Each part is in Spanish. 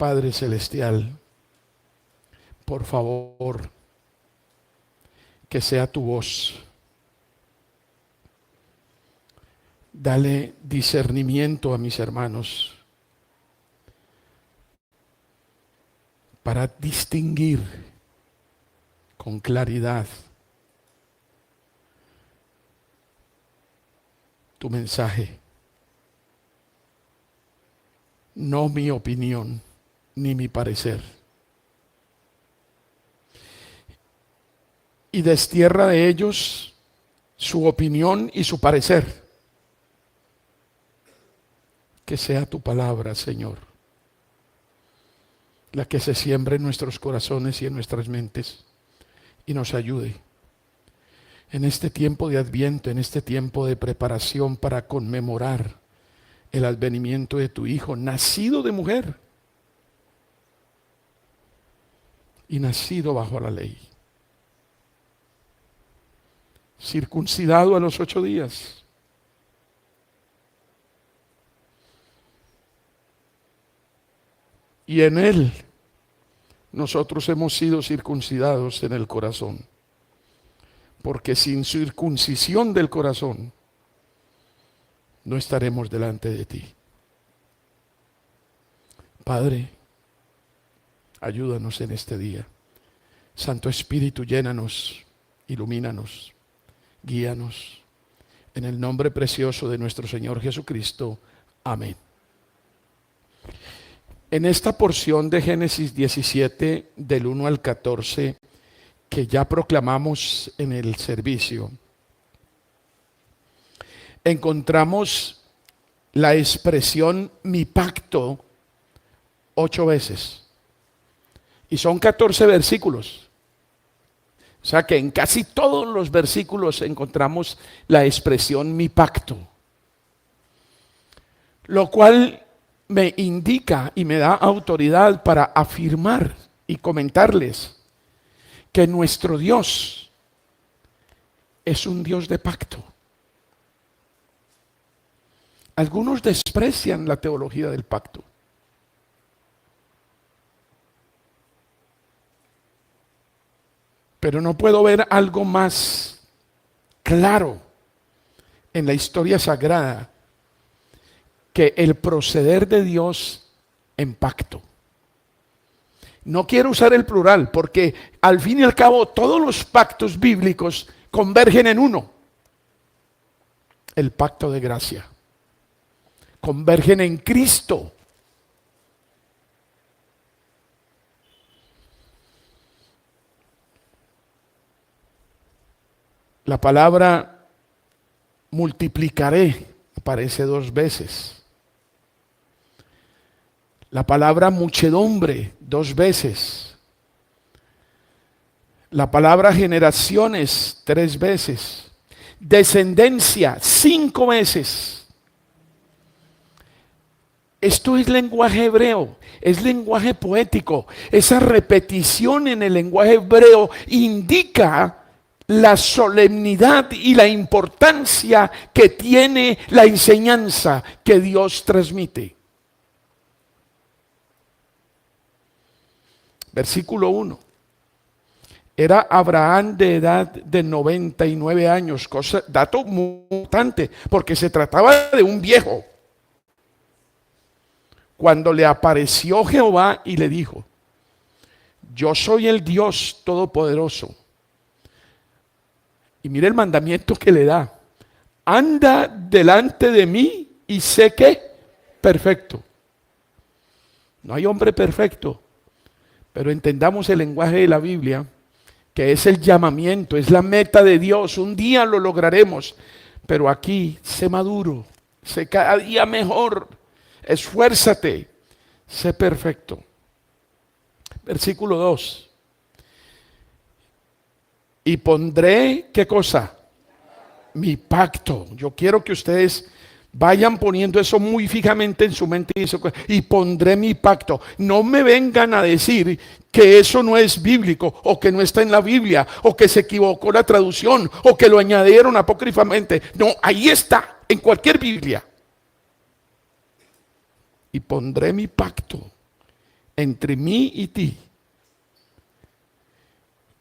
Padre Celestial, por favor, que sea tu voz. Dale discernimiento a mis hermanos para distinguir con claridad tu mensaje. No mi opinión ni mi parecer. Y destierra de ellos su opinión y su parecer. Que sea tu palabra, Señor, la que se siembre en nuestros corazones y en nuestras mentes y nos ayude en este tiempo de Adviento, en este tiempo de preparación para conmemorar el advenimiento de tu Hijo, nacido de mujer y nacido bajo la ley, circuncidado a los 8 días. Y en Él nosotros hemos sido circuncidados en el corazón. Porque sin circuncisión del corazón no estaremos delante de ti. Padre, ayúdanos en este día. Santo Espíritu, llénanos, ilumínanos, guíanos. En el nombre precioso de nuestro Señor Jesucristo. Amén. En esta porción de Génesis 17, del 1 al 14, que ya proclamamos en el servicio, encontramos la expresión mi pacto 8 veces. Y son 14 versículos. O sea que en casi todos los versículos encontramos la expresión mi pacto. Lo cual me indica y me da autoridad para afirmar y comentarles que nuestro Dios es un Dios de pacto. Algunos desprecian la teología del pacto. Pero no puedo ver algo más claro en la historia sagrada que el proceder de Dios en pacto. No quiero usar el plural porque al fin y al cabo todos los pactos bíblicos convergen en uno. El pacto de gracia. Convergen en Cristo. La palabra multiplicaré aparece 2 veces. La palabra muchedumbre 2 veces. La palabra generaciones 3 veces. Descendencia 5 veces. Esto es lenguaje hebreo, es lenguaje poético. Esa repetición en el lenguaje hebreo indica la solemnidad y la importancia que tiene la enseñanza que Dios transmite. Versículo 1. Era Abraham de edad de 99 años, dato muy importante, porque se trataba de un viejo. Cuando le apareció Jehová y le dijo: yo soy el Dios Todopoderoso. Y mire el mandamiento que le da: anda delante de mí y sé que perfecto. No hay hombre perfecto, pero entendamos el lenguaje de la Biblia, que es el llamamiento, es la meta de Dios. Un día lo lograremos, pero aquí sé maduro, sé cada día mejor, esfuérzate, sé perfecto. Versículo 2. Y pondré, ¿qué cosa? Mi pacto. Yo quiero que ustedes vayan poniendo eso muy fijamente en su mente y pondré mi pacto. No me vengan a decir que eso no es bíblico, o que no está en la Biblia, o que se equivocó la traducción, o que lo añadieron apócrifamente. No, ahí está, en cualquier Biblia. Y pondré mi pacto entre mí y ti.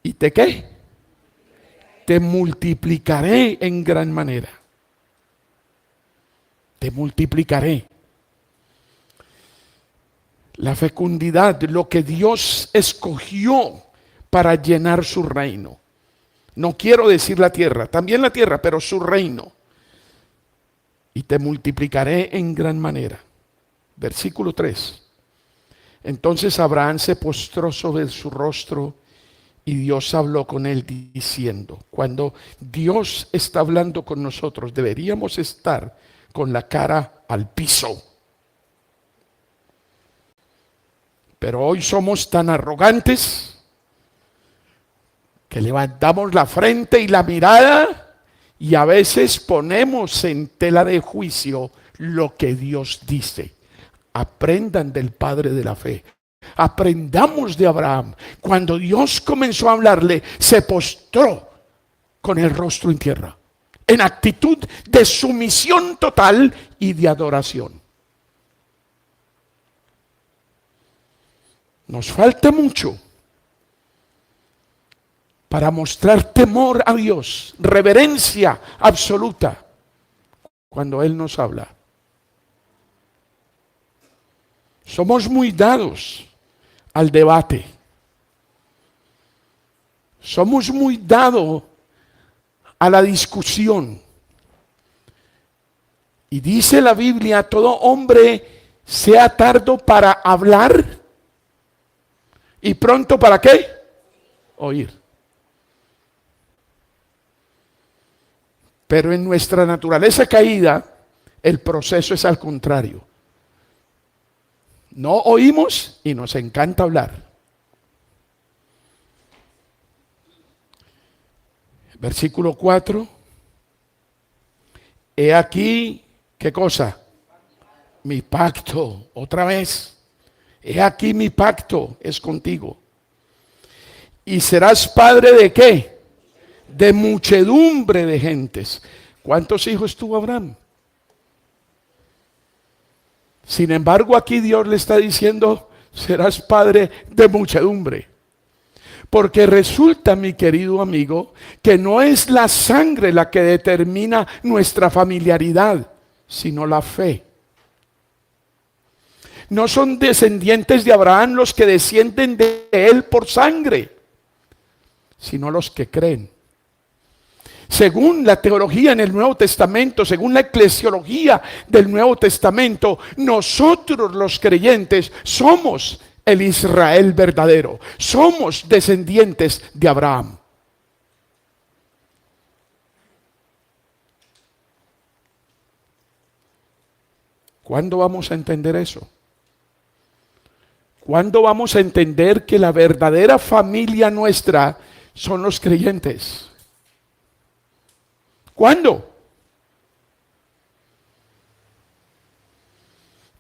¿Y te qué? Te multiplicaré en gran manera. Te multiplicaré. La fecundidad, lo que Dios escogió para llenar su reino. No quiero decir la tierra, también la tierra, pero su reino. Y te multiplicaré en gran manera. Versículo 3. Entonces Abraham se postró sobre su rostro y Dios habló con él diciendo, cuando Dios está hablando con nosotros, deberíamos estar con la cara al piso. Pero hoy somos tan arrogantes que levantamos la frente y la mirada y a veces ponemos en tela de juicio lo que Dios dice. Aprendan del padre de la fe. Aprendamos de Abraham. Cuando Dios comenzó a hablarle, se postró con el rostro en tierra, en actitud de sumisión total y de adoración. Nos falta mucho para mostrar temor a Dios, reverencia absoluta cuando Él nos habla. Somos muy dados al debate. Somos muy dados a la discusión. Y dice la Biblia, todo hombre sea tardo para hablar y pronto ¿para qué? Oír. Pero en nuestra naturaleza caída, el proceso es al contrario. No oímos y nos encanta hablar. Versículo 4. He aquí, ¿qué cosa? Mi pacto, otra vez. He aquí mi pacto es contigo. Y serás padre de ¿qué? De muchedumbre de gentes. ¿Cuántos hijos tuvo Abraham? Sin embargo, aquí Dios le está diciendo, serás padre de muchedumbre. Porque resulta, mi querido amigo, que no es la sangre la que determina nuestra familiaridad, sino la fe. No son descendientes de Abraham los que descienden de él por sangre, sino los que creen. Según la teología en el Nuevo Testamento, según la eclesiología del Nuevo Testamento, nosotros los creyentes somos el Israel verdadero. Somos descendientes de Abraham. ¿Cuándo vamos a entender eso? ¿Cuándo vamos a entender que la verdadera familia nuestra son los creyentes? ¿Cuándo?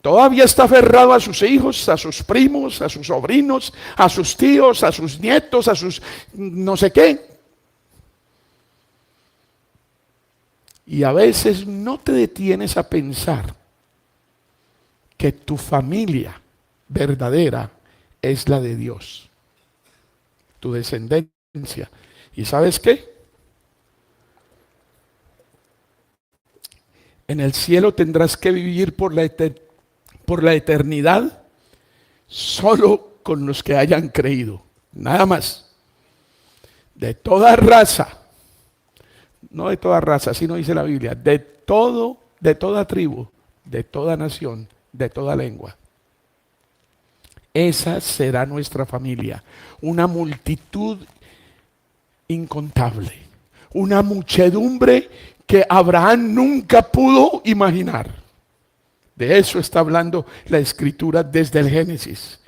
Todavía está aferrado a sus hijos, a sus primos, a sus sobrinos, a sus tíos, a sus nietos, a sus no sé qué. Y a veces no te detienes a pensar que tu familia verdadera es la de Dios, tu descendencia. ¿Y sabes qué? En el cielo tendrás que vivir por la eternidad solo con los que hayan creído, nada más. De toda raza, no de toda raza, así no dice la Biblia, de toda tribu, de toda nación, de toda lengua. Esa será nuestra familia, una multitud incontable, una muchedumbre que Abraham nunca pudo imaginar. De eso está hablando la Escritura desde el Génesis.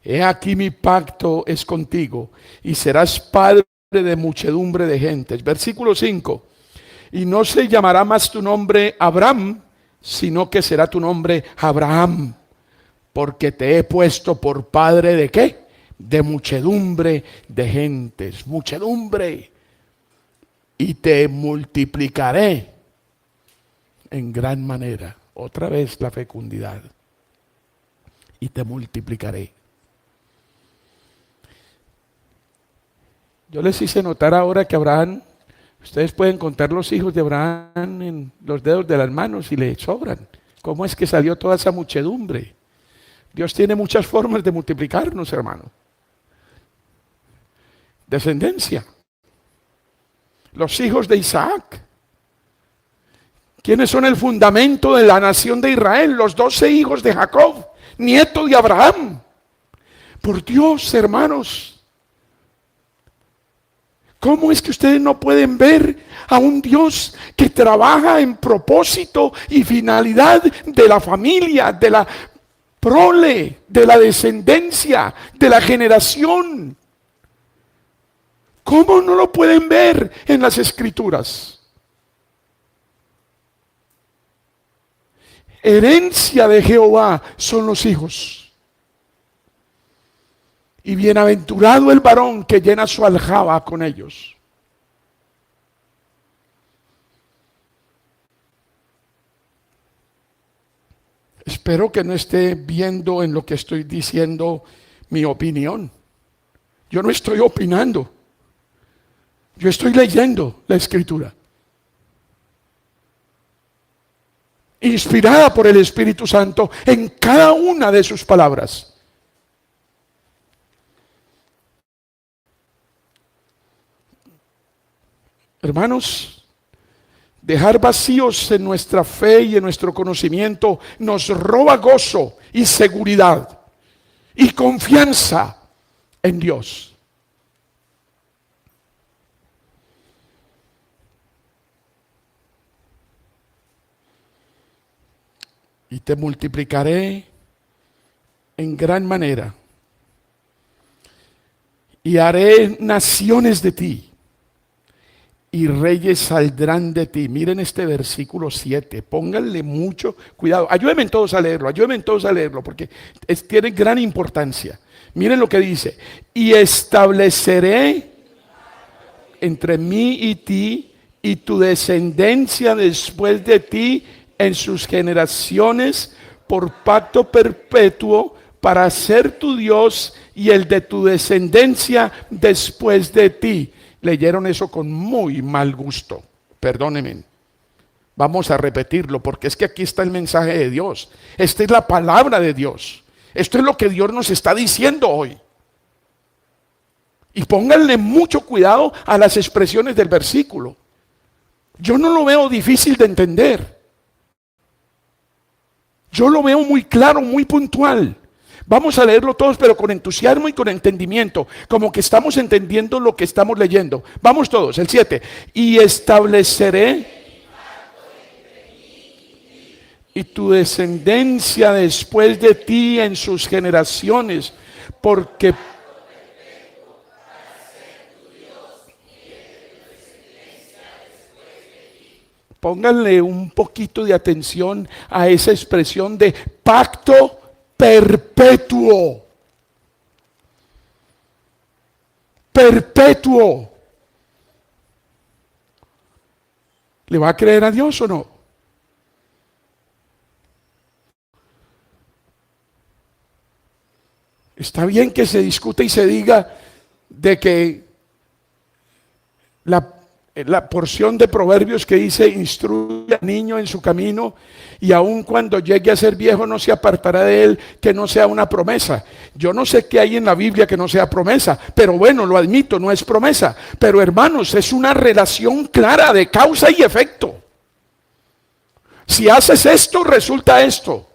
He aquí mi pacto es contigo y serás padre de muchedumbre de gentes. Versículo 5. Y no se llamará más tu nombre Abraham, sino que será tu nombre Abraham, porque te he puesto por padre de ¿qué? De muchedumbre de gentes. Muchedumbre. Y te multiplicaré en gran manera. Otra vez la fecundidad. Y te multiplicaré. Yo les hice notar ahora que Abraham, ustedes pueden contar los hijos de Abraham en los dedos de las manos y le sobran. ¿Cómo es que salió toda esa muchedumbre? Dios tiene muchas formas de multiplicarnos, hermano. Descendencia. Los hijos de Isaac. ¿Quiénes son el fundamento de la nación de Israel? Los 12 hijos de Jacob, nieto de Abraham. Por Dios, hermanos. ¿Cómo es que ustedes no pueden ver a un Dios que trabaja en propósito y finalidad de la familia, de la prole, de la descendencia, de la generación? ¿Cómo no lo pueden ver en las Escrituras? Herencia de Jehová son los hijos. Y bienaventurado el varón que llena su aljaba con ellos. Espero que no esté viendo en lo que estoy diciendo mi opinión. Yo no estoy opinando. Yo estoy leyendo la Escritura. Inspirada por el Espíritu Santo en cada una de sus palabras. Hermanos, dejar vacíos en nuestra fe y en nuestro conocimiento nos roba gozo y seguridad y confianza en Dios. Y te multiplicaré en gran manera y haré naciones de ti. Y reyes saldrán de ti. Miren este versículo 7. Pónganle mucho cuidado. Ayúdenme todos a leerlo, porque tiene gran importancia. Miren lo que dice. Y estableceré entre mí y ti y tu descendencia después de ti en sus generaciones por pacto perpetuo para ser tu Dios y el de tu descendencia después de ti. Leyeron eso con muy mal gusto, perdónenme. Vamos a repetirlo porque es que aquí está el mensaje de Dios. Esta es la palabra de Dios. Esto es lo que Dios nos está diciendo hoy. Y pónganle mucho cuidado a las expresiones del versículo. Yo no lo veo difícil de entender. Yo lo veo muy claro, muy puntual. Vamos a leerlo todos, pero con entusiasmo y con entendimiento, como que estamos entendiendo lo que estamos leyendo. Vamos todos, el 7. Y estableceré y tu descendencia después de ti en sus generaciones, porque pónganle un poquito de atención a esa expresión de pacto perpetuo. Perpetuo. ¿Le va a creer a Dios o no? Está bien que se discute y se diga de que la porción de Proverbios que dice instruye al niño en su camino y aun cuando llegue a ser viejo no se apartará de él, que no sea una promesa. Yo no sé qué hay en la Biblia que no sea promesa, pero bueno, lo admito, no es promesa. Pero hermanos, es una relación clara de causa y efecto. Si haces esto, resulta esto.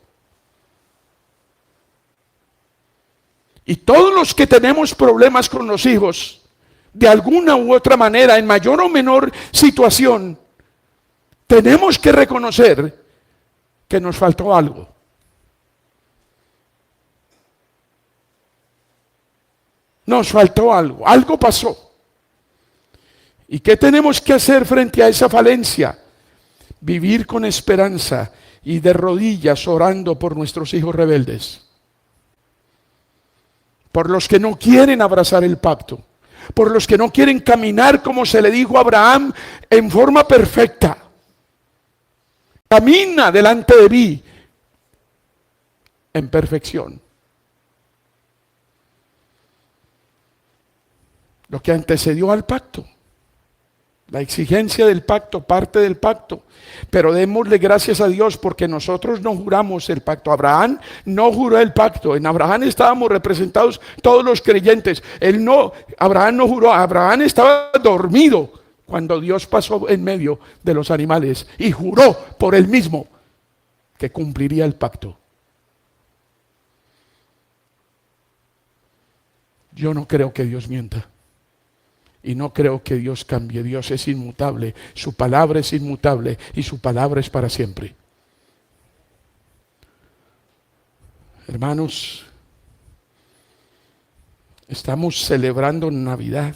Y todos los que tenemos problemas con los hijos, de alguna u otra manera, en mayor o menor situación, tenemos que reconocer que nos faltó algo. Nos faltó algo, algo pasó. ¿Y qué tenemos que hacer frente a esa falencia? Vivir con esperanza y de rodillas orando por nuestros hijos rebeldes, por los que no quieren abrazar el pacto, por los que no quieren caminar como se le dijo a Abraham en forma perfecta. Camina delante de mí en perfección. lo que antecedió al pacto. La exigencia del pacto, parte del pacto. Pero démosle gracias a Dios porque nosotros no juramos el pacto. Abraham no juró el pacto. En Abraham estábamos representados todos los creyentes. Abraham no juró. Abraham estaba dormido cuando Dios pasó en medio de los animales y juró por él mismo que cumpliría el pacto. Yo no creo que Dios mienta. Y no creo que Dios cambie. Dios es inmutable, su palabra es inmutable y su palabra es para siempre. Hermanos, estamos celebrando Navidad,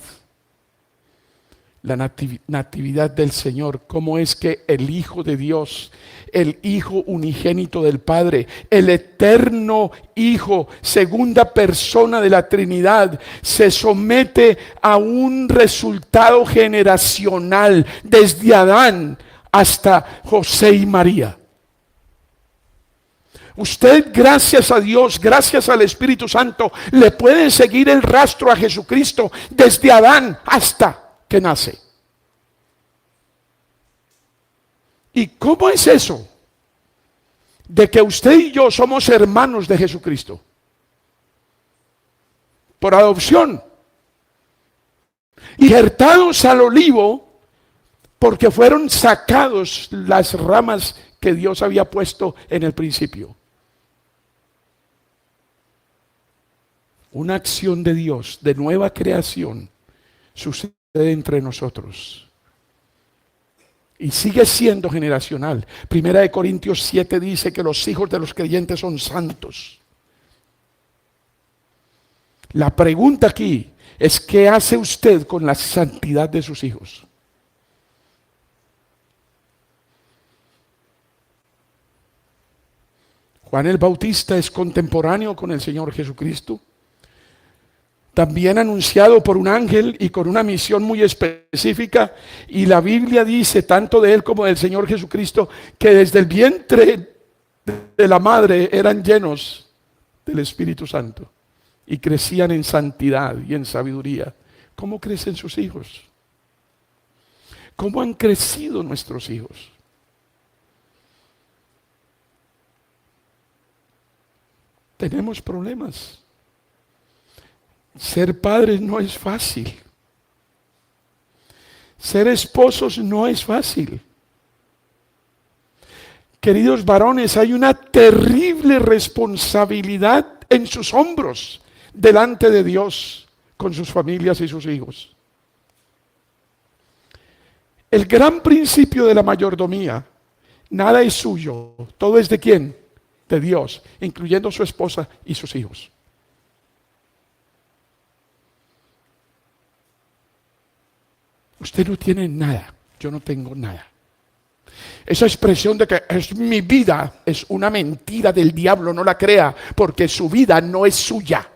la natividad del Señor. ¿Cómo es que el Hijo de Dios, el Hijo unigénito del Padre, el eterno Hijo, segunda persona de la Trinidad, se somete a un resultado generacional desde Adán hasta José y María? Usted, gracias a Dios, gracias al Espíritu Santo, le puede seguir el rastro a Jesucristo desde Adán hasta que nace. ¿Y cómo es eso? De que usted y yo somos hermanos de Jesucristo. Por adopción. Injertados al olivo porque fueron sacados las ramas que Dios había puesto en el principio. Una acción de Dios, de nueva creación, sucede entre nosotros y sigue siendo generacional. Primera de Corintios 7 dice que los hijos de los creyentes son santos. La pregunta aquí es: ¿qué hace usted con la santidad de sus hijos? Juan el Bautista es contemporáneo con el Señor Jesucristo, también anunciado por un ángel y con una misión muy específica, y la Biblia dice tanto de él como del Señor Jesucristo que desde el vientre de la madre eran llenos del Espíritu Santo y crecían en santidad y en sabiduría. ¿Cómo crecen sus hijos? ¿Cómo han crecido nuestros hijos? Tenemos problemas. Ser padres no es fácil. Ser esposos no es fácil. Queridos varones, hay una terrible responsabilidad en sus hombros delante de Dios con sus familias y sus hijos. El gran principio de la mayordomía: nada es suyo, todo es de ¿quién? De Dios, incluyendo su esposa y sus hijos. Usted no tiene nada, yo no tengo nada. Esa expresión de que es mi vida es una mentira del diablo, no la crea, porque su vida no es suya.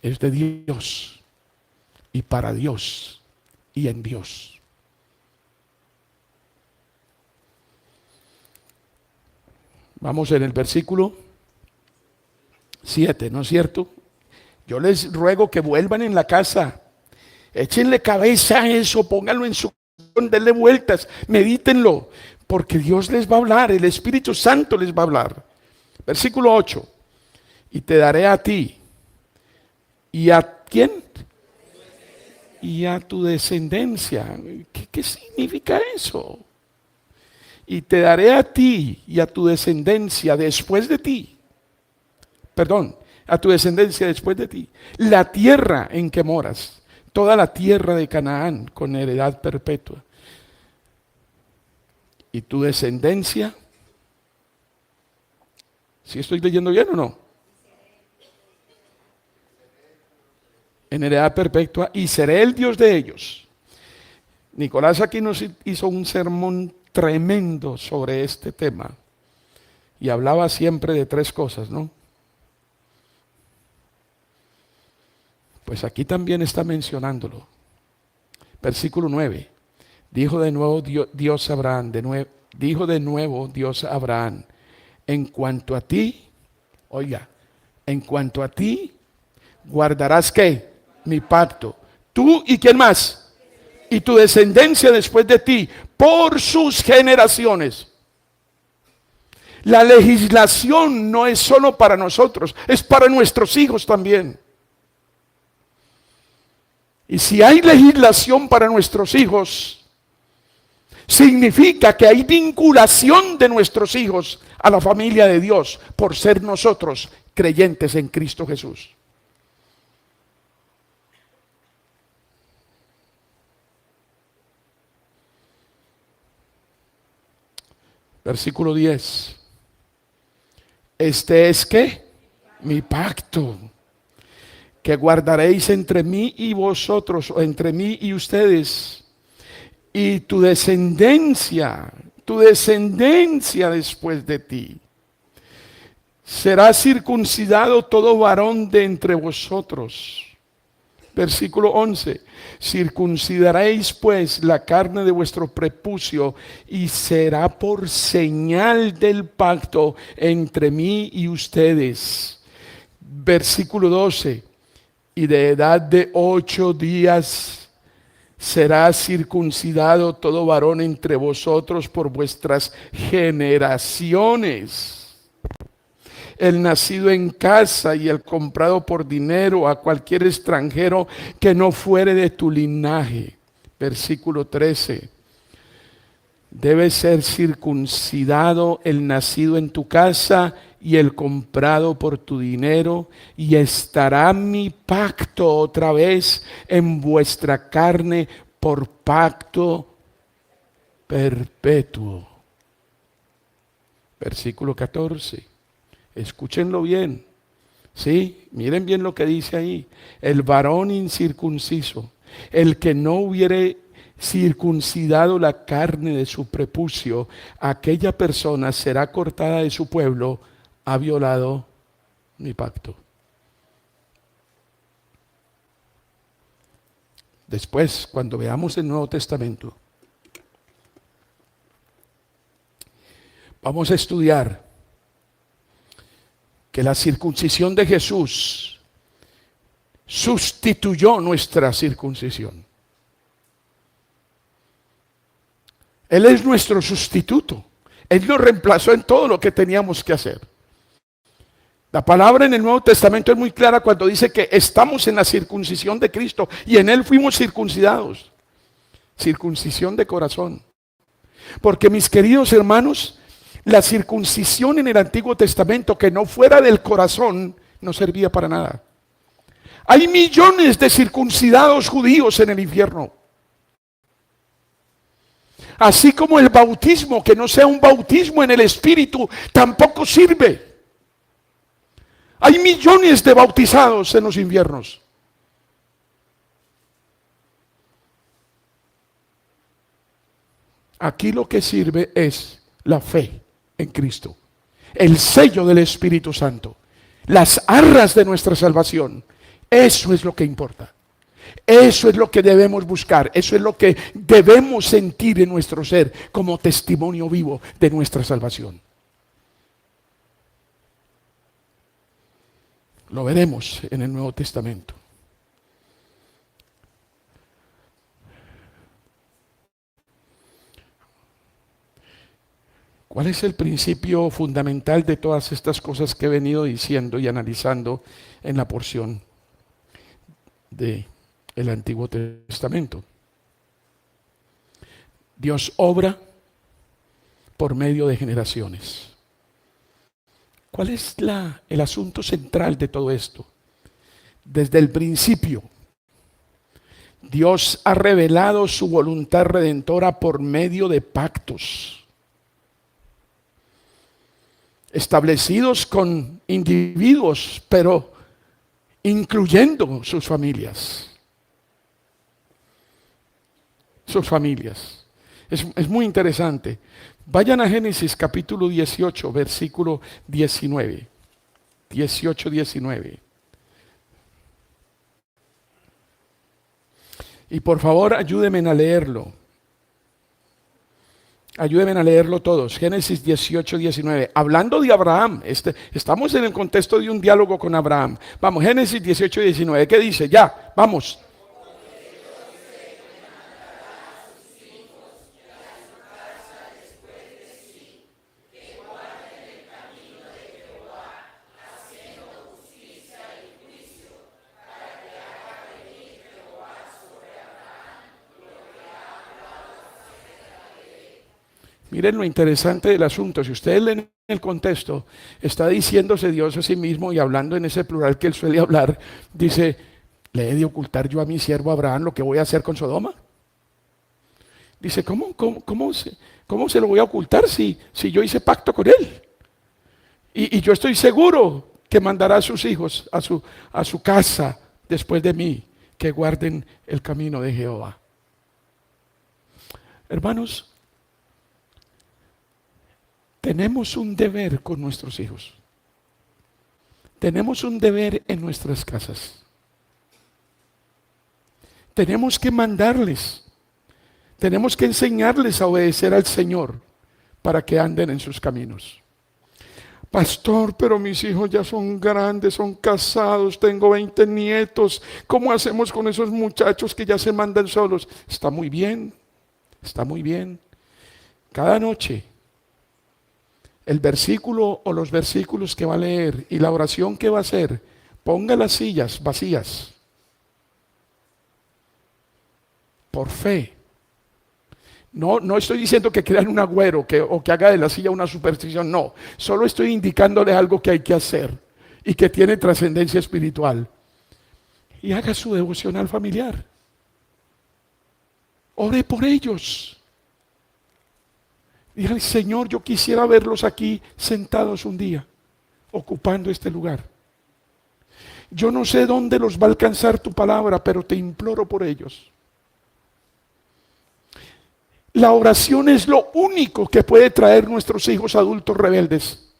Es de Dios y para Dios y en Dios. Vamos en el versículo 7, ¿no es cierto? Yo les ruego que vuelvan en la casa, échenle cabeza a eso, pónganlo en su corazón, denle vueltas, medítenlo, porque Dios les va a hablar, el Espíritu Santo les va a hablar. Versículo 8, y te daré a ti, ¿y a quién? Y a tu descendencia. ¿Qué significa eso? Y te daré a ti y a tu descendencia después de ti. Perdón, a tu descendencia después de ti. La tierra en que moras, toda la tierra de Canaán con heredad perpetua. Y tu descendencia, ¿sí estoy leyendo bien o no? En heredad perpetua, y seré el Dios de ellos. Nicolás aquí nos hizo un sermón tremendo sobre este tema y hablaba siempre de tres cosas, ¿no? Pues aquí también está mencionándolo. Versículo 9. Dijo de nuevo Dios a Abraham, dijo de nuevo Dios a Abraham: en cuanto a ti, oiga, en cuanto a ti guardarás ¿qué? Mi pacto. Tú y quién más. Y tu descendencia después de ti, por sus generaciones. La legislación no es solo para nosotros, es para nuestros hijos también. Y si hay legislación para nuestros hijos, significa que hay vinculación de nuestros hijos a la familia de Dios por ser nosotros creyentes en Cristo Jesús. Versículo 10. Este es ¿qué? Mi pacto, que guardaréis entre mí y vosotros, o entre mí y ustedes, y tu descendencia después de ti. Será circuncidado todo varón de entre vosotros. Versículo 11. Circuncidaréis pues la carne de vuestro prepucio y será por señal del pacto entre mí y ustedes. Versículo 12. Y de edad de 8 días será circuncidado todo varón entre vosotros por vuestras generaciones. El nacido en casa y el comprado por dinero a cualquier extranjero que no fuere de tu linaje. Versículo 13. Debe ser circuncidado el nacido en tu casa y el comprado por tu dinero, y estará mi pacto otra vez en vuestra carne por pacto perpetuo. Versículo 14. Escúchenlo bien. Sí, miren bien lo que dice ahí. El varón incircunciso, el que no hubiere circuncidado la carne de su prepucio, aquella persona será cortada de su pueblo, ha violado mi pacto. Después, cuando veamos el Nuevo Testamento, vamos a estudiar que la circuncisión de Jesús sustituyó nuestra circuncisión. Él es nuestro sustituto. Él nos reemplazó en todo lo que teníamos que hacer. La palabra en el Nuevo Testamento es muy clara cuando dice que estamos en la circuncisión de Cristo y en Él fuimos circuncidados. Circuncisión de corazón. Porque mis queridos hermanos, la circuncisión en el Antiguo Testamento que no fuera del corazón no servía para nada. Hay millones de circuncidados judíos en el infierno. Así como el bautismo, que no sea un bautismo en el Espíritu, tampoco sirve. Hay millones de bautizados en los infiernos. Aquí lo que sirve es la fe en Cristo, el sello del Espíritu Santo, las arras de nuestra salvación. Eso es lo que importa. Eso es lo que debemos buscar. Eso es lo que debemos sentir en nuestro ser como testimonio vivo de nuestra salvación. Lo veremos en el Nuevo Testamento. ¿Cuál es el principio fundamental de todas estas cosas que he venido diciendo y analizando en la porción del Antiguo Testamento? Dios obra por medio de generaciones. ¿Cuál es el asunto central de todo esto? Desde el principio, Dios ha revelado su voluntad redentora por medio de pactos establecidos con individuos, pero incluyendo sus familias. Sus familias. Es muy interesante. Vayan a Génesis capítulo 18, versículo 19. 18, 19. Y por favor ayúdenme a leerlo. Ayúdenme a leerlo todos. Génesis 18, 19. Hablando de Abraham. Estamos en el contexto de un diálogo con Abraham. Vamos, Génesis 18, 19. ¿Qué dice? Ya, vamos. Miren lo interesante del asunto. Si ustedes leen el contexto, está diciéndose Dios a sí mismo y hablando en ese plural que él suele hablar, dice, ¿le he de ocultar yo a mi siervo Abraham lo que voy a hacer con Sodoma? Dice, ¿cómo se lo voy a ocultar si yo hice pacto con él? Y yo estoy seguro que mandará a sus hijos a su casa después de mí, que guarden el camino de Jehová. Hermanos, tenemos un deber con nuestros hijos. Tenemos un deber en nuestras casas. Tenemos que mandarles. Tenemos que enseñarles a obedecer al Señor para que anden en sus caminos. Pastor, pero mis hijos ya son grandes, son casados, tengo 20 nietos. ¿Cómo hacemos con esos muchachos que ya se mandan solos? Está muy bien, está muy bien. Cada noche, el versículo o los versículos que va a leer y la oración que va a hacer, ponga las sillas vacías. Por fe. No estoy diciendo que crean un agüero o que haga de la silla una superstición, no. Solo estoy indicándole algo que hay que hacer y que tiene trascendencia espiritual. Y haga su devocional familiar. Ore por ellos. Dígale, Señor, yo quisiera verlos aquí sentados un día, ocupando este lugar. Yo no sé dónde los va a alcanzar tu palabra, pero te imploro por ellos. La oración es lo único que puede traer nuestros hijos adultos rebeldes.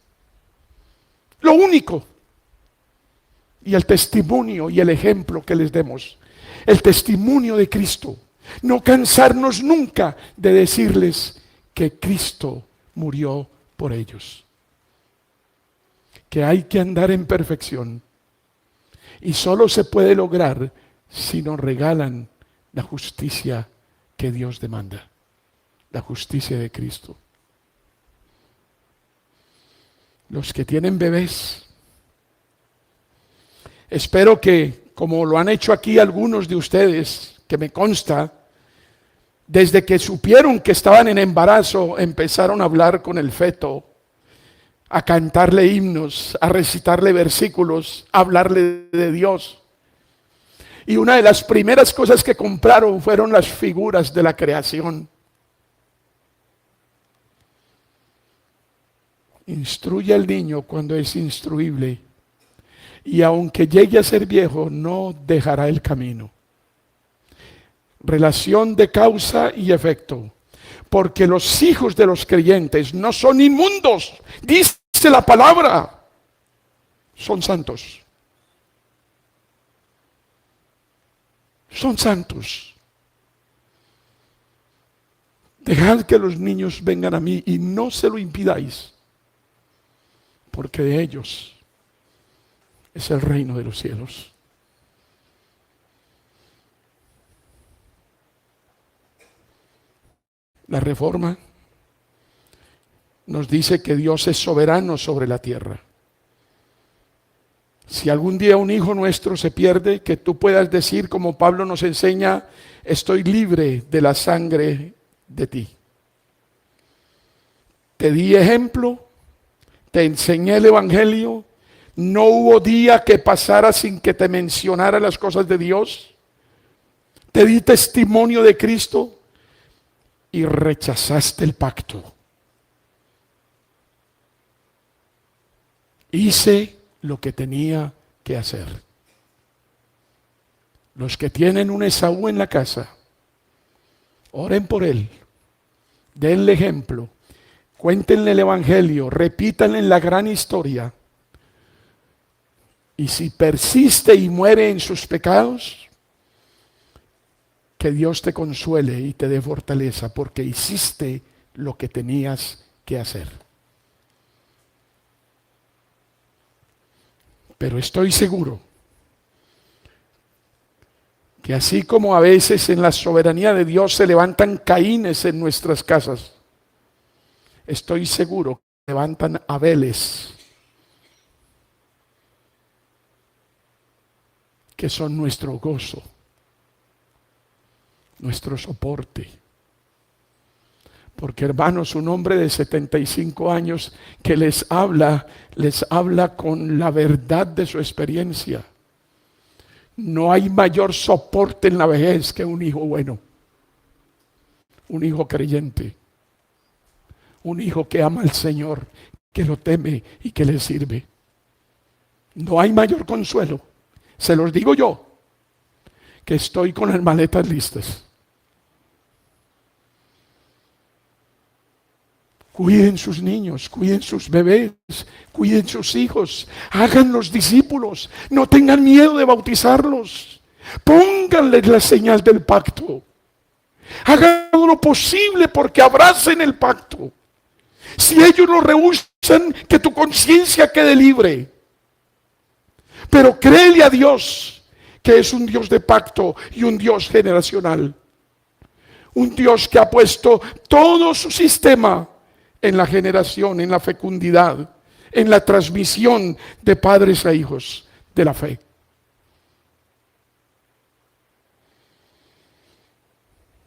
Lo único. Y el testimonio y el ejemplo que les demos. El testimonio de Cristo. No cansarnos nunca de decirles que Cristo murió por ellos. Que hay que andar en perfección. Y solo se puede lograr si nos regalan la justicia que Dios demanda. La justicia de Cristo. Los que tienen bebés, espero que, como lo han hecho aquí algunos de ustedes, que me consta, desde que supieron que estaban en embarazo, empezaron a hablar con el feto, a cantarle himnos, a recitarle versículos, a hablarle de Dios. Y una de las primeras cosas que compraron fueron las figuras de la creación. Instruye al niño cuando es instruible, y aunque llegue a ser viejo, no dejará el camino. Relación de causa y efecto. Porque los hijos de los creyentes no son inmundos, dice la palabra, son santos. Son santos. Dejad que los niños vengan a mí y no se lo impidáis, porque de ellos es el reino de los cielos. La Reforma nos dice que Dios es soberano sobre la tierra. Si algún día un hijo nuestro se pierde, que tú puedas decir, como Pablo nos enseña, estoy libre de la sangre de ti. Te di ejemplo, te enseñé el evangelio, no hubo día que pasara sin que te mencionara las cosas de Dios. Te di testimonio de Cristo y rechazaste el pacto. Hice lo que tenía que hacer. Los que tienen un Esaú en la casa, oren por él, denle ejemplo, cuéntenle el evangelio, repítanle la gran historia. Y si persiste y muere en sus pecados, que Dios te consuele y te dé fortaleza, porque hiciste lo que tenías que hacer. Pero estoy seguro que así como a veces en la soberanía de Dios se levantan Caínes en nuestras casas, estoy seguro que levantan Abeles, que son nuestro gozo, nuestro soporte. Porque hermanos, un hombre de 75 años que les habla con la verdad de su experiencia. No hay mayor soporte en la vejez que un hijo bueno, un hijo creyente, un hijo que ama al Señor, que lo teme y que le sirve. No hay mayor consuelo. Se los digo yo, que estoy con las maletas listas. Cuiden sus niños, cuiden sus bebés, cuiden sus hijos, háganlos discípulos, no tengan miedo de bautizarlos, pónganles la señal del pacto, hagan todo lo posible porque abracen el pacto. Si ellos lo rehúsan, que tu conciencia quede libre, pero créele a Dios, que es un Dios de pacto y un Dios generacional, un Dios que ha puesto todo su sistema en la generación, en la fecundidad, en la transmisión de padres a hijos de la fe.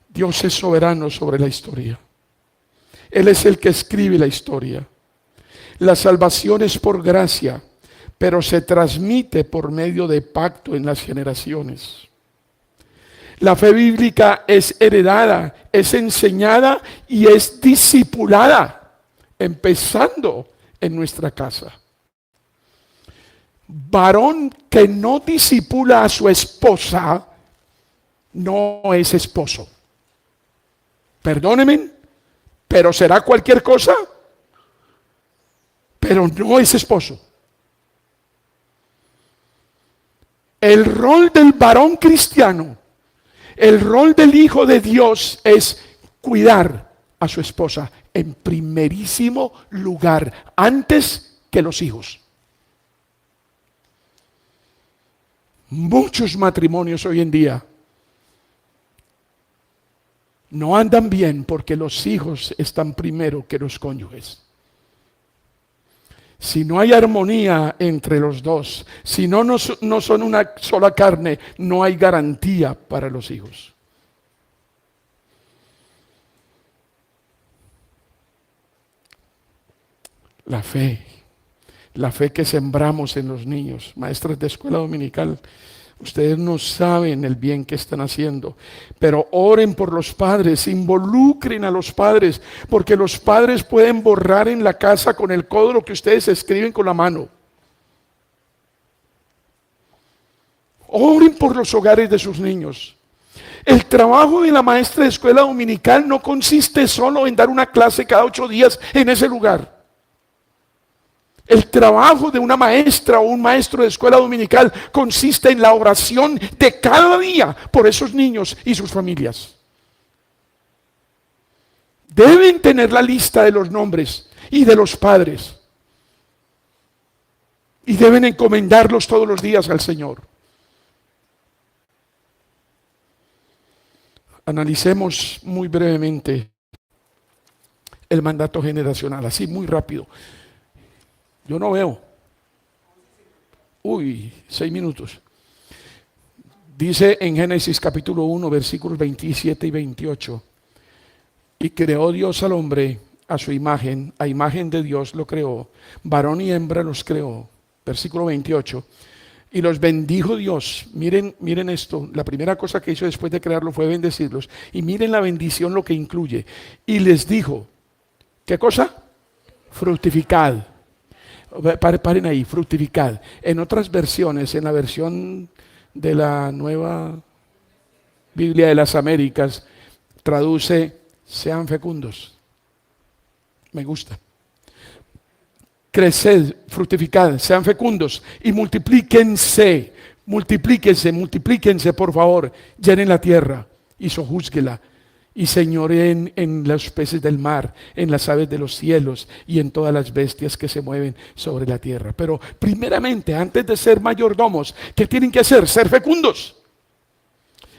Dios es soberano sobre la historia. Él es el que escribe la historia. La salvación es por gracia, pero se transmite por medio de pacto en las generaciones. La fe bíblica es heredada, es enseñada y es discipulada, empezando en nuestra casa. Varón que no discipula a su esposa no es esposo. Perdónenme, pero será cualquier cosa, pero no es esposo. El rol del varón cristiano, el rol del hijo de Dios es cuidar a su esposa en primerísimo lugar, antes que los hijos. Muchos matrimonios hoy en día no andan bien porque los hijos están primero que los cónyuges. Si no hay armonía entre los dos, si no son una sola carne, no hay garantía para los hijos. La fe que sembramos en los niños, maestras de escuela dominical, ustedes no saben el bien que están haciendo, pero oren por los padres, involucren a los padres, porque los padres pueden borrar en la casa con el codo lo que ustedes escriben con la mano. Oren por los hogares de sus niños. El trabajo de la maestra de escuela dominical no consiste solo en dar una clase cada 8 días en ese lugar. El trabajo de una maestra o un maestro de escuela dominical consiste en la oración de cada día por esos niños y sus familias. Deben tener la lista de los nombres y de los padres. Y deben encomendarlos todos los días al Señor. Analicemos muy brevemente el mandato generacional, así muy rápido. Yo no veo. 6 minutos. Dice en Génesis capítulo 1, versículos 27 y 28. Y creó Dios al hombre a su imagen, a imagen de Dios lo creó. Varón y hembra los creó. Versículo 28. Y los bendijo Dios. Miren esto. La primera cosa que hizo después de crearlo fue bendecirlos. Y miren la bendición lo que incluye. Y les dijo, ¿qué cosa? Fructificad. Paren ahí, fructificad. En otras versiones, en la versión de la Nueva Biblia de las Américas, traduce, sean fecundos. Me gusta. Creced, fructificad, sean fecundos y multiplíquense, multiplíquense, por favor, llenen la tierra y sojúzguela y señoreen en los peces del mar, en las aves de los cielos y en todas las bestias que se mueven sobre la tierra. Pero primeramente, antes de ser mayordomos, ¿qué tienen que hacer? Ser fecundos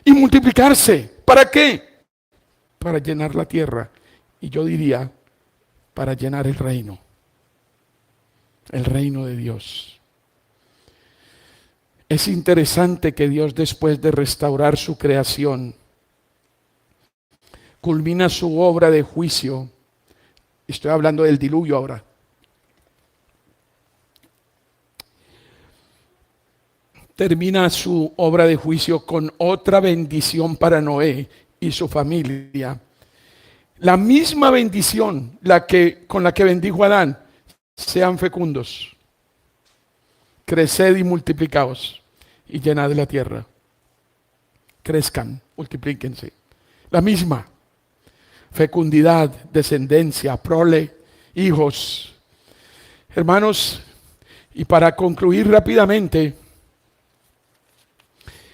y multiplicarse. ¿Para qué? Para llenar la tierra. Y yo diría, para llenar el reino de Dios. Es interesante que Dios, después de restaurar su creación, culmina su obra de juicio. Estoy hablando del diluvio ahora. Termina su obra de juicio con otra bendición para Noé y su familia. La misma bendición con la que bendijo a Adán: sean fecundos, creced y multiplicaos y llenad la tierra. Crezcan, multiplíquense. La misma fecundidad, descendencia, prole, hijos. Hermanos, y para concluir rápidamente,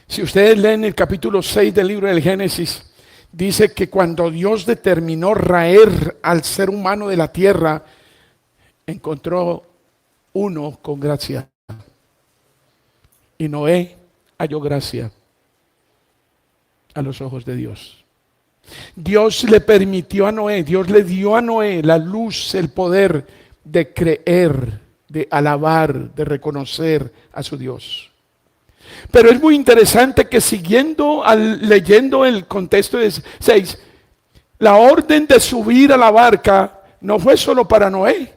si ustedes leen el capítulo 6 del libro del Génesis, dice que cuando Dios determinó raer al ser humano de la tierra, encontró uno con gracia. Y Noé halló gracia a los ojos de Dios. Dios le permitió a Noé, Dios le dio a Noé la luz, el poder de creer, de alabar, de reconocer a su Dios. Pero es muy interesante que leyendo el contexto de 6, la orden de subir a la barca no fue solo para Noé,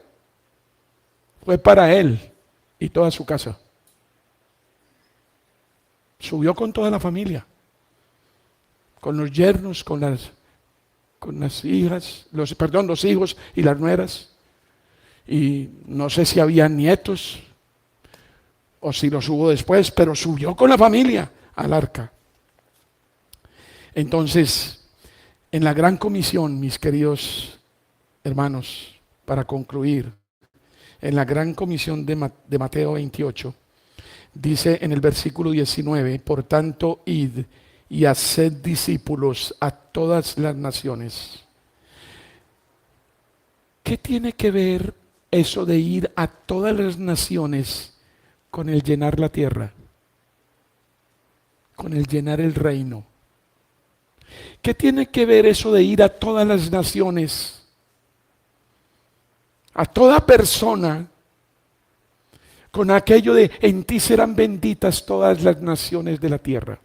fue para él y toda su casa. Subió con toda la familia, con los yernos, con las hijas, los hijos y las nueras. Y no sé si había nietos o si los hubo después, pero subió con la familia al arca. Entonces, en la gran comisión, mis queridos hermanos, para concluir, en la gran comisión de Mateo 28, dice en el versículo 19, por tanto, id y haced discípulos a todas las naciones. ¿Qué tiene que ver eso de ir a todas las naciones con el llenar la tierra? Con el llenar el reino. ¿Qué tiene que ver eso de ir a todas las naciones? A toda persona, con aquello de en ti serán benditas todas las naciones de la tierra.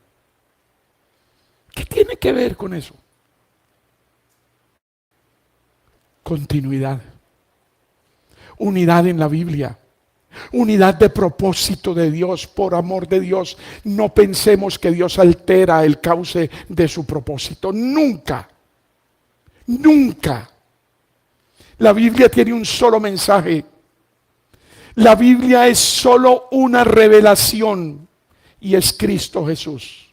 ¿Qué tiene que ver con eso? Continuidad, unidad en la Biblia, unidad de propósito de Dios, por amor de Dios. No pensemos que Dios altera el cauce de su propósito, nunca, nunca. La Biblia tiene un solo mensaje. La Biblia es solo una revelación y es Cristo Jesús.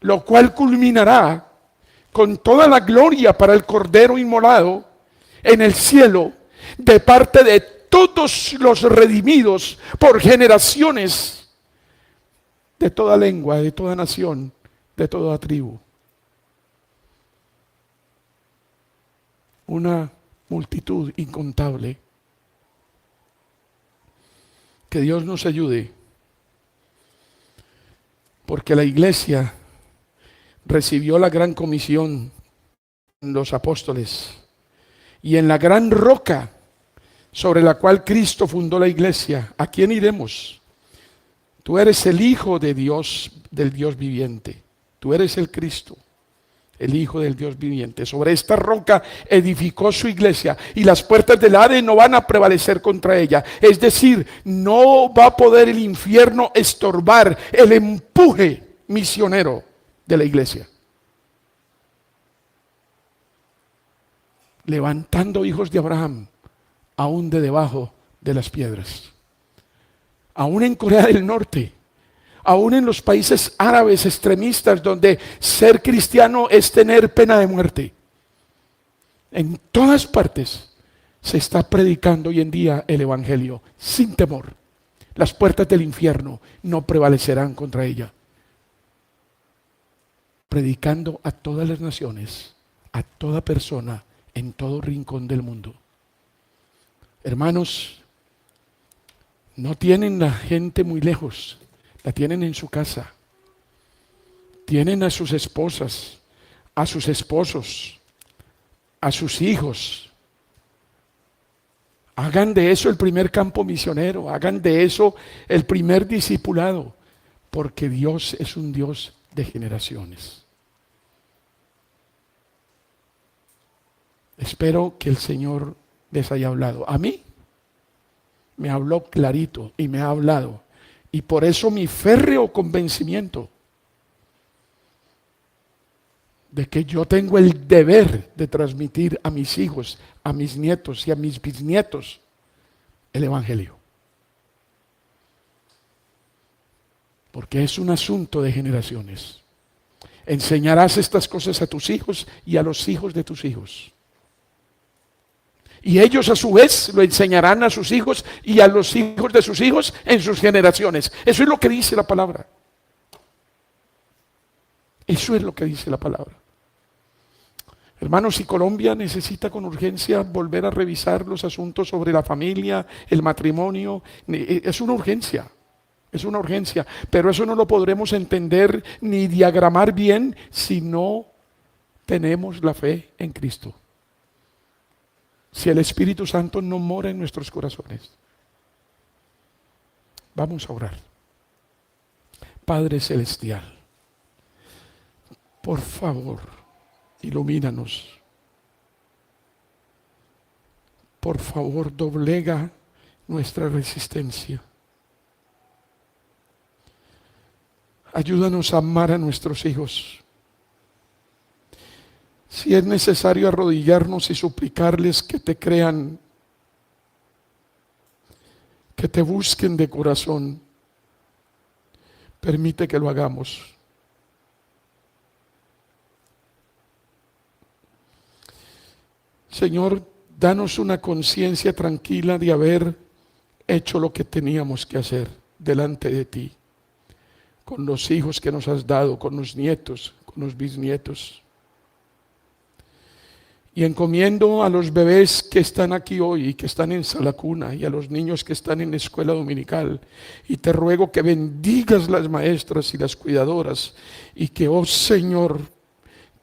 Lo cual culminará con toda la gloria para el Cordero inmolado en el cielo de parte de todos los redimidos por generaciones, de toda lengua, de toda nación, de toda tribu. Una multitud incontable. Que Dios nos ayude, porque la iglesia recibió la gran comisión de los apóstoles, y en la gran roca sobre la cual Cristo fundó la iglesia, ¿a quién iremos? Tú eres el Hijo de Dios, del Dios viviente. Tú eres el Cristo, el Hijo del Dios viviente. Sobre esta roca edificó su iglesia y las puertas del Hades no van a prevalecer contra ella. Es decir, no va a poder el infierno estorbar el empuje misionero de la iglesia. Levantando hijos de Abraham, aún de debajo de las piedras. Aún en Corea del Norte, aún en los países árabes extremistas donde ser cristiano es tener pena de muerte. En todas partes se está predicando hoy en día el evangelio sin temor. Las puertas del infierno no prevalecerán contra ella. predicando a todas las naciones, a toda persona, en todo rincón del mundo. Hermanos, no tienen la gente muy lejos, la tienen en su casa. Tienen a sus esposas, a sus esposos, a sus hijos. Hagan de eso el primer campo misionero, hagan de eso el primer discipulado, porque Dios es un Dios de generaciones. Espero que el Señor les haya hablado. A mí me habló clarito y me ha hablado. Y por eso mi férreo convencimiento de que yo tengo el deber de transmitir a mis hijos, a mis nietos y a mis bisnietos el Evangelio. Porque es un asunto de generaciones. Enseñarás estas cosas a tus hijos y a los hijos de tus hijos. Y ellos a su vez lo enseñarán a sus hijos y a los hijos de sus hijos en sus generaciones. Eso es lo que dice la palabra. Eso es lo que dice la palabra. Hermanos, si Colombia necesita con urgencia volver a revisar los asuntos sobre la familia, el matrimonio, es una urgencia. Es una urgencia, pero eso no lo podremos entender ni diagramar bien si no tenemos la fe en Cristo. Si el Espíritu Santo no mora en nuestros corazones. Vamos a orar. Padre Celestial, por favor, ilumínanos. Por favor, doblega nuestra resistencia. Ayúdanos a amar a nuestros hijos. Si es necesario arrodillarnos y suplicarles que te crean, que te busquen de corazón, permite que lo hagamos. Señor, danos una conciencia tranquila de haber hecho lo que teníamos que hacer delante de ti, con los hijos que nos has dado, con los nietos, con los bisnietos. Y encomiendo a los bebés que están aquí hoy y que están en sala cuna y a los niños que están en la escuela dominical. Y te ruego que bendigas las maestras y las cuidadoras y que, oh Señor,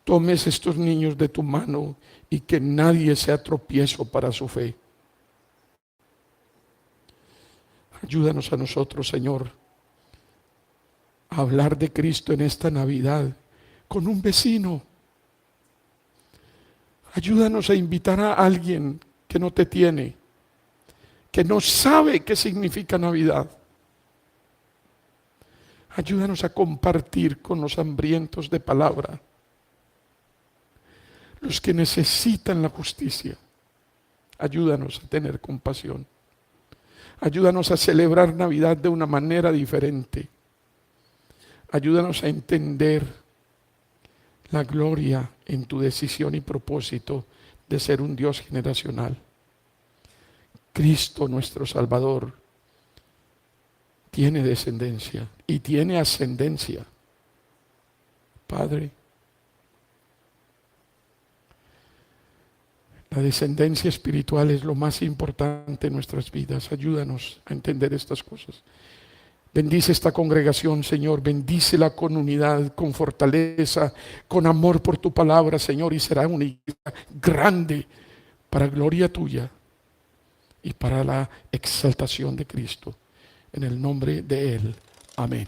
tomes estos niños de tu mano y que nadie sea tropiezo para su fe. Ayúdanos a nosotros, Señor, a hablar de Cristo en esta Navidad con un vecino. Ayúdanos a invitar a alguien que no te tiene, que no sabe qué significa Navidad. Ayúdanos a compartir con los hambrientos de palabra, los que necesitan la justicia. Ayúdanos a tener compasión. Ayúdanos a celebrar Navidad de una manera diferente. Ayúdanos a entender la gloria en tu decisión y propósito de ser un Dios generacional. Cristo, nuestro Salvador, tiene descendencia y tiene ascendencia. Padre, la descendencia espiritual es lo más importante en nuestras vidas. Ayúdanos a entender estas cosas. Bendice esta congregación, Señor, bendícela con unidad, con fortaleza, con amor por tu palabra, Señor, y será una iglesia grande para gloria tuya y para la exaltación de Cristo. En el nombre de Él. Amén.